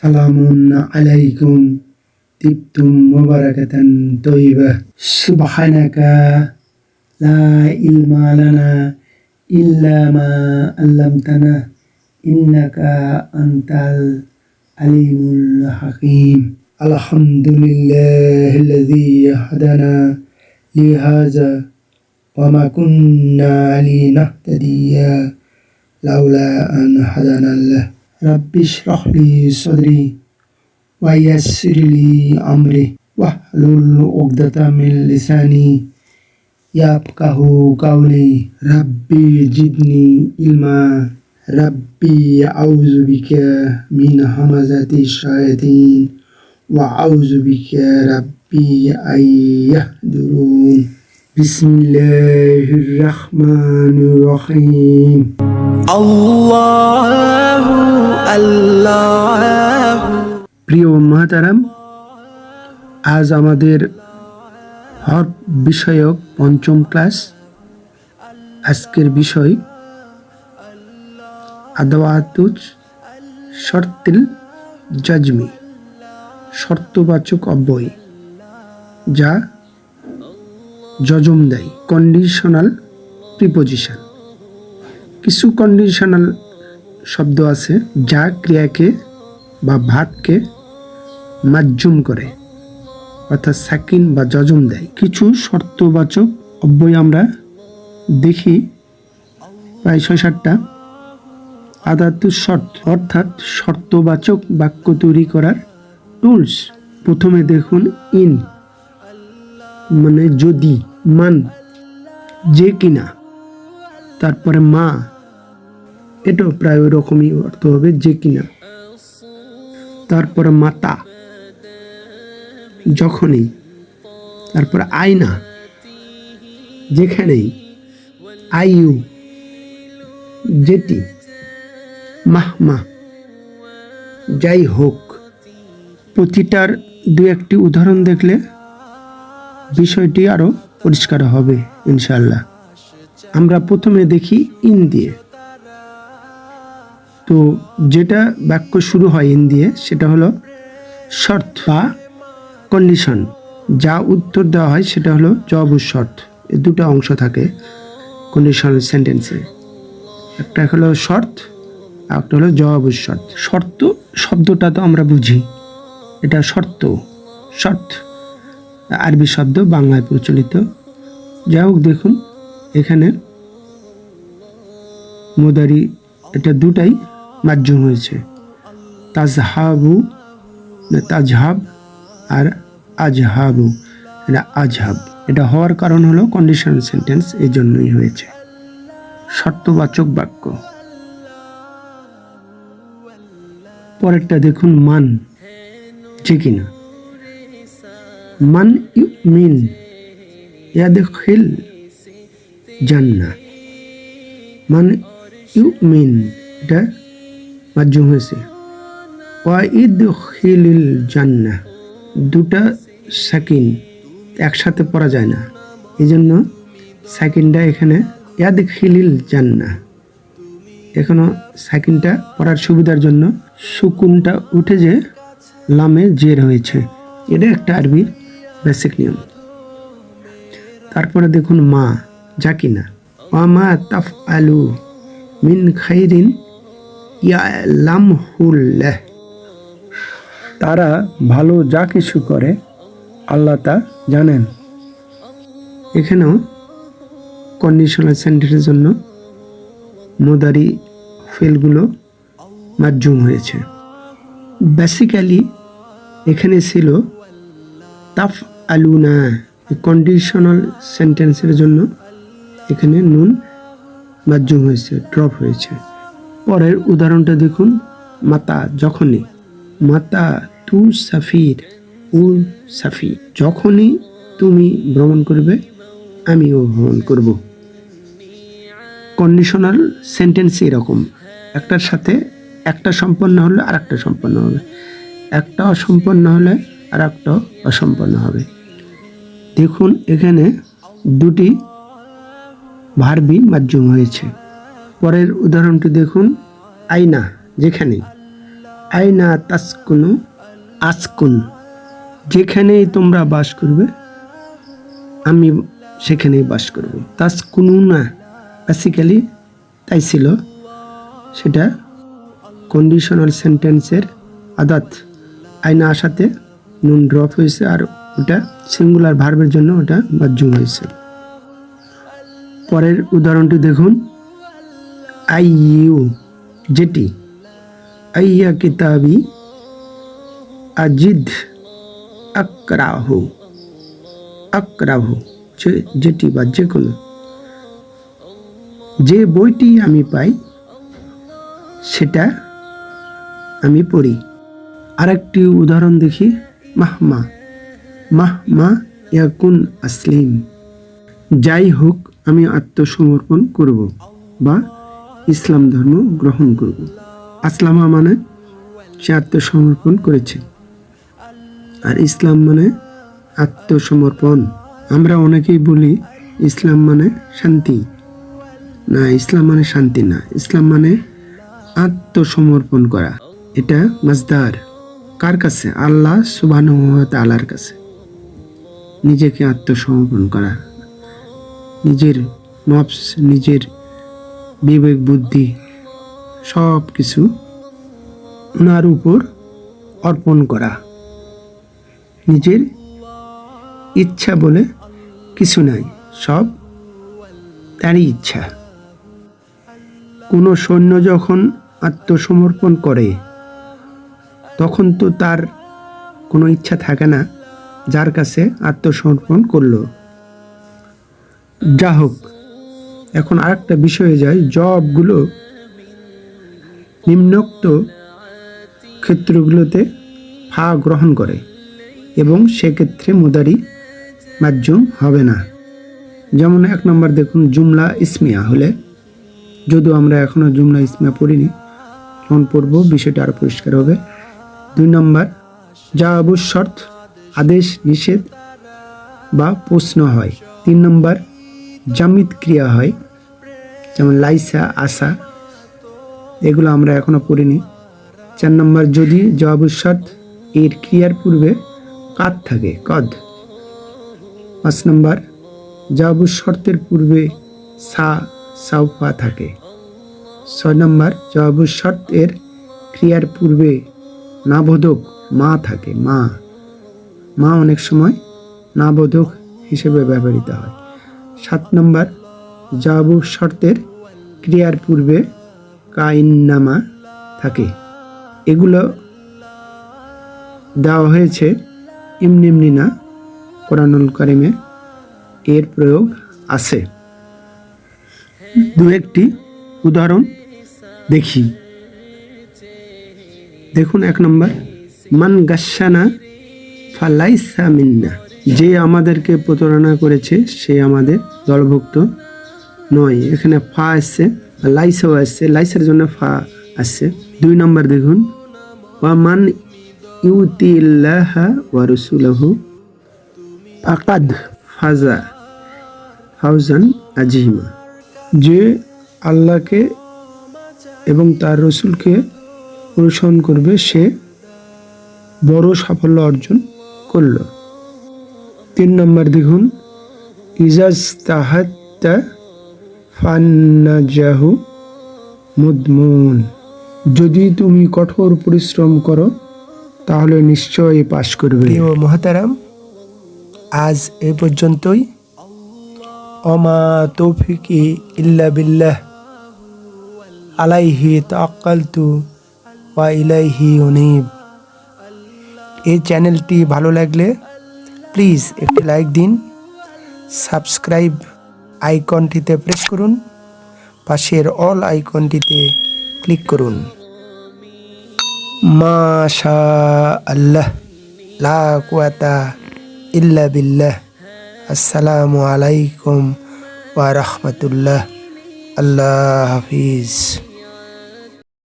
সালামুন আলাইকুম তিবতুম মুবারাকাতান তয়্যিবাহ সুবহানাকা লা ইলমা লানা ইল্লা মা আল্লামতানা ইন্নাকা আনতাল আলিমুল হাকিম আলহামদুলিল্লাহিল্লাযী হাদানা লিহাযা ওয়া মা কুন্না লিনাহতাদিয়া লাউলা আন হাদানাল্লাহ রাব্বি ইশরাহ লি সাদরি ওয়া ইয়াসসির লি আমরি ওয়াহলুল উকদাতাম মিন লিসানি ইয়াফকাহু কাওলি রাব্বি জিদনি ইলমা রাব্বি আউযু বিকা মিন হামাযাতিশ শায়াতিন ওয়া আউযু বিকা রাব্বি আন ইয়াহদুরুন বিসমিল্লাহির রাহমানির রহিম আল্লাহু আল্লাহু। প্রিয় মাতারাম, আজ আমাদের হরফ বিষয়ক পঞ্চম ক্লাস। আজকের বিষয় আদাওয়াতুজ শর্তিল জাজমি, শর্তবাচক অব্যয় যা জজম দেয়, কন্ডিশনাল প্রিপোজিশন। কিছু কন্ডিশনাল শব্দ আছে যা ক্রিয়াকে বা ভাগকে মাজুম করে, অর্থাৎ সাকিন বা জজম দেয়। কিছু শর্তবাচক অব্যয় আমরা দেখি প্রায় ৬-৭টা। আদাতুস শর্ত অর্থাৎ শর্তবাচক বাক্য তৈরি করার টুলস। প্রথমে দেখুন ইন মানে যদি, মান যে কিনা, তারপরে মা, এটাও প্রায় ওই রকমই অর্থ হবে, যে কিনা। তারপরে মাতা যখনই, তারপরে আয়না যেখানেই, আইউ যেটি, মাহমা যাই হোক। প্রতিটার দু একটি উদাহরণ দেখলে বিষয়টি আরো পরিষ্কার হবে ইনশাআল্লাহ। আমরা প্রথমে দেখি ইন দিয়ে। তো যেটা বাক্য শুরু হয় ইন দিয়ে সেটা হলো শর্ত বা কন্ডিশন। যা উত্তর দেওয়া হয় সেটা হলো জবাব শর্ত। এই দুটো অংশ থাকে কন্ডিশনাল সেন্টেন্সে, একটা হলো শর্ত আর একটা হলো জবাব শর্ত। শর্ত শব্দটা তো আমরা বুঝি, এটা শর্ত, শর্ত আরবি শব্দ, বাংলায় প্রচলিত। যাই হোক, দেখুন এখানে মুদারি এটা দুটাই মাজুম হয়েছে, তাজহাবু তাজহাব আর আজহাবু এটা আজহাব। এটা হওয়ার কারণ হলো কন্ডিশনাল সেন্টেন্স, এই জন্যই হয়েছে। শর্তবাচক বাক্য। পরেরটা দেখুন মান, যে কিনা। মান ইউমিন ইয়াদখিল জান্নাহ। মান ইউমিন এটা মাজুম হয়েছে, ওয়া ইদখিলিল জান্নাহ দুটা সাকিন একসাথে পড়া যায় না, এই জন্য সাকিনটা এখানে ইয়াদখিলিল জান্নাহ। এখনো সাকিনটা পড়ার সুবিধার জন্য সুকুনটা উঠে যে লামে জের হয়েছে। এটা একটা আরবির বেসিক নিয়ম। তারপরে দেখুন মা, যা কিনা। ওয়া মা তাফআলু মিন খাইরিন ইয়ালামহুল্লাহ। তারা ভালো যা কিছু করে আল্লাহ তা জানেন। এখানেও কন্ডিশনাল সেন্টেন্সের জন্য মুদারি ফেলগুলো মাজুম হয়েছে। বেসিক্যালি এখানে ছিল তাফ আলুনা। কন্ডিশনাল সেন্টেন্সের জন্য এখানে নুন মাজুম হয়েছে, ড্রপ হয়েছে। পরের উদাহরণটা দেখুন, মাতা যখনই। মাতা তু সাফির উ সাফি, যখনই তুমি ভ্রমণ করবে আমিও ভ্রমণ করব। কন্ডিশনাল সেন্টেন্স এরকম, একটার সাথে একটা সম্পন্ন হলে আর একটা সম্পন্ন হবে, একটা অসম্পন্ন হলে আর একটা অসম্পন্ন হবে। দেখুন এখানে দুটি ভার্বই মাজুম হয়েছে। পরের উদাহরণটি দেখুন, আয়না যেখানে। আইনা তাসকুনু আসকুন, যেখানেই তোমরা বাস করবে আমি সেখানেই বাস করব। তাসকুনু না বেসিক্যালি তাই ছিল, সেটা কন্ডিশনাল সেন্টেন্সের আদাত। আইনা আসাতে নুন ড্রপ হয়েছে, আর ওটা সিঙ্গুলার ভার্বের জন্য ওটা মাজ্জুম হয়েছে। পরের উদাহরণটি দেখুন, আইয়ু যেটি, আইয়া কিতাবি আজিদ আকরাহু, আকরাহু যেটি বা যে কোনো, যে বইটি আমি পাই সেটা আমি পড়ি। আরেকটি উদাহরণ দেখি, মাহমা, মাহমা ইয়াকুন আসলিম, যাই হোক আমি আত্মসমর্পণ করব বা ইসলাম ধর্ম গ্রহণ করব। আসলামা মানে সে আত্মসমর্পণ করেছে, আর ইসলাম মানে আত্মসমর্পণ। আমরা অনেকেই বলি ইসলাম মানে শান্তি, না ইসলাম মানে শান্তি না, ইসলাম মানে আত্মসমর্পণ করা। এটা মাজদার, কার কাছে? আল্লাহ সুবহানাহু ওয়া তাআলার কাছে নিজেকে আত্মসমর্পণ করা, নিজের নফস, নিজের বিবেক বুদ্ধি সব কিছু ওনার উপর অর্পণ করা। নিজের ইচ্ছা বলে কিছু নাই, সব তারই ইচ্ছা। কোনো সৈন্য যখন আত্মসমর্পণ করে তখন তো তার কোনো ইচ্ছা থাকে না যার কাছে আত্মসমর্পণ করলো। যা হোক, এখন আরেকটা বিষয়ে যাই। জবগুলো নিম্নোক্ত ক্ষেত্রগুলোতে ফা গ্রহণ করে এবং সেক্ষেত্রে মুদারি মাজ্জুম হবে না। যেমন 1 নম্বর দেখুন, জুমলা ইসমিয়া হলে, যদিও আমরা এখনো জুমলা ইসমিয়া পড়িনি, যখন পড়বো বিষয়টা আরো পরিষ্কার হবে। 2 নম্বর, জাওয়াবু শর্ত, আদেশ নিষেধ বা প্রশ্ন হয়। 3 নম্বর, জামিদ ক্রিয়া হয়, যেমন লাইসা, আসা, এগুলো আমরা এখনো পড়িনি। 4 নম্বর, যদি জাওয়াবু শর্ত এর ক্রিয়ার পূর্বে কাদ থাকে, কদ। 5 নম্বর, জাওয়াবু শর্তের পূর্বে সা, সাউফা থাকে। 6 নম্বর, জাওয়াবু শর্ত এর ক্রিয়ার পূর্বে নাবোধক মা থাকে, মা। মা অনেক সময় নাবোধক হিসেবে ব্যবহৃত হয়। 7 নম্বর, জাওয়াবু শর্তের ক্রিয়ার পূর্বে কাইন্নামা থাকে। এগুলো দেওয়া হয়েছে এমনি এমনি না, কোরআনুল কারিমে এর প্রয়োগ আছে। 2-1টি উদাহরণ দেখি। দেখুন 1 নম্বর, মান গাশানা ফালাইসা মিন্না, যে আমাদেরকে প্রতারণা করেছে সে আমাদের দলভুক্ত নয়। এখানে ফা আসছে, লাইসাও আসছে, লাইসার জন্য ফা আসছে। 2 নম্বর দেখুন, ওয়া মান ইউতিল্লাহা ওয়া রাসূলাহু ফাকাদ ফাজা ফাউজান আজিমা, যে আল্লাহকে এবং তার রসুলকে অনুসরণ করবে সে বড় সাফল্য অর্জন করল। 3 নম্বর দেখুন, ইজাজ তাহাত্তা ফান্নাজাহু মুদমুন, যদি তুমি কঠোর পরিশ্রম করো তাহলে নিশ্চয়ই পাশ করবে। প্রিয় মুহতারাম, আজ এই পর্যন্তই। ওমা তৌফিকি ইল্লা বিল্লাহ, আলাইহি তাওয়াক্কালতু ওয়া ইলাইহি উনীব। এই চ্যানেলটি ভালো লাগলে প্লিজ একটি লাইক দিন, সাবস্ক্রাইব আইকনটিতে প্রেস করুন, পাশের অল আইকনটিতে ক্লিক করুন। মাশা আল্লাহ, লা কুওয়াতা ইল্লা বিল্লাহ। আসসালামু আলাইকুম ওয়া রাহমাতুল্লাহ। আল্লাহ হাফিজ।